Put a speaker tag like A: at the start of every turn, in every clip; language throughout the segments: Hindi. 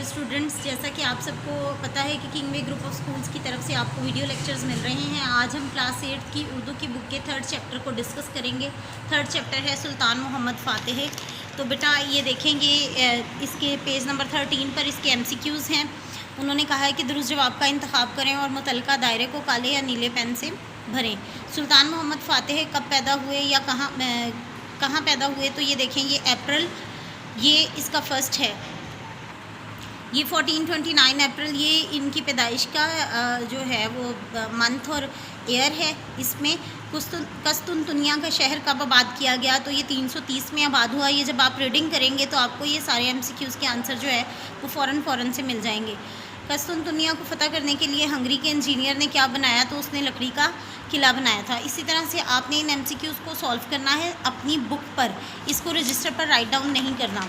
A: स्टूडेंट्स, जैसा कि आप सबको पता है कि किंगवे ग्रुप ऑफ स्कूल्स की तरफ से आपको वीडियो लेक्चर्स मिल रहे हैं। आज हम क्लास 8 की उर्दू की बुक के 3rd चैप्टर को डिस्कस करेंगे। 3rd चैप्टर है सुल्तान मोहम्मद फ़ातेह। तो बेटा ये देखेंगे, इसके पेज नंबर 13 पर इसके MCQs हैं। उन्होंने कहा है कि दुरुस्त जवाब का इंतखाब करें और मुतल्लिका दायरे को काले या नीले पेन से भरें। सुल्तान मोहम्मद फ़ातेह कब पैदा हुए या कहाँ पैदा हुए? तो ये देखें, ये अप्रैल, ये इसका फर्स्ट है। ये 1429 अप्रैल ये इनकी पैदाइश का जो है वो मंथ और ईयर है। इसमें कस्तुनतुनिया का शहर कब आबाद किया गया? तो ये 330 में आबाद हुआ। ये जब आप रीडिंग करेंगे तो आपको ये सारे MCQs के आंसर जो है वो फ़ौरन से मिल जाएंगे। कस्तुनतुनिया को फ़तह करने के लिए हंगरी के इंजीनियर ने क्या बनाया? तो उसने लकड़ी का किला बनाया था। इसी तरह से आपने इन MCQs को सॉल्व करना है अपनी बुक पर, इसको रजिस्टर पर राइट डाउन नहीं करना।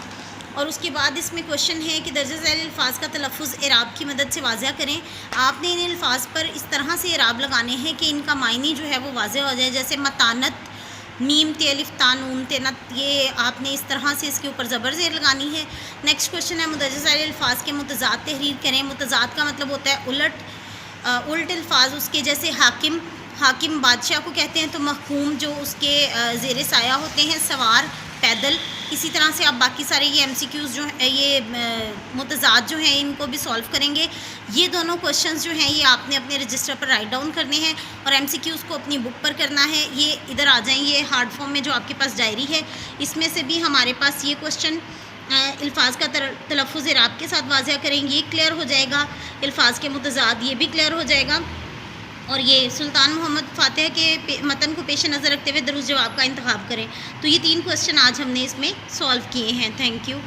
A: और उसके बाद इसमें क्वेश्चन है कि दर्ज झैल अल्फाज का तलफ़ुज़ इराब की मदद से वाज़ह करें। आपने इन अल्फाज पर इस तरह से इराब लगाने हैं कि इनका मायने जो है वो वाज़ह हो जाए। जैसे मतानत, मीम ते अलिफ ता नून ते नत, ये आपने इस तरह से इसके ऊपर ज़बर ज़ेर लगानी है। नेक्स्ट क्वेश्चन है मुदर्रिज अल्फाज के मुतज़ाद तहरीर करें। मुतज़ाद का मतलब होता है उल्ट अल्फाज उसके, जैसे हाकिम बादशाह को कहते हैं, तो महकूम जो उसके ज़ेर साया होते हैं, सवार पैदल। इसी तरह से आप बाकी सारे ये MCQs जो है, ये मुतज़ाद जो हैं, इनको भी सॉल्व करेंगे। ये दोनों क्वेश्चंस जो हैं ये आपने अपने रजिस्टर पर राइट डाउन करने हैं और MCQs को अपनी बुक पर करना है। ये इधर आ जाएँ, ये हार्ड फॉर्म में जो आपके पास डायरी है, इसमें से भी हमारे पास ये क्वेश्चन अल्फाज का तलफ़ुज़ इराब के साथ वाज़ह करेंगे, ये क्लियर हो जाएगा। अल्फाज के मुतज़ाद, ये भी क्लियर हो जाएगा। और ये सुल्तान मोहम्मद फ़ातेह के मतन को पेश नज़र रखते हुए दुरुस्त जवाब का इंतखाब करें। तो ये 3 क्वेश्चन आज हमने इसमें सॉल्व किए हैं। Thank you.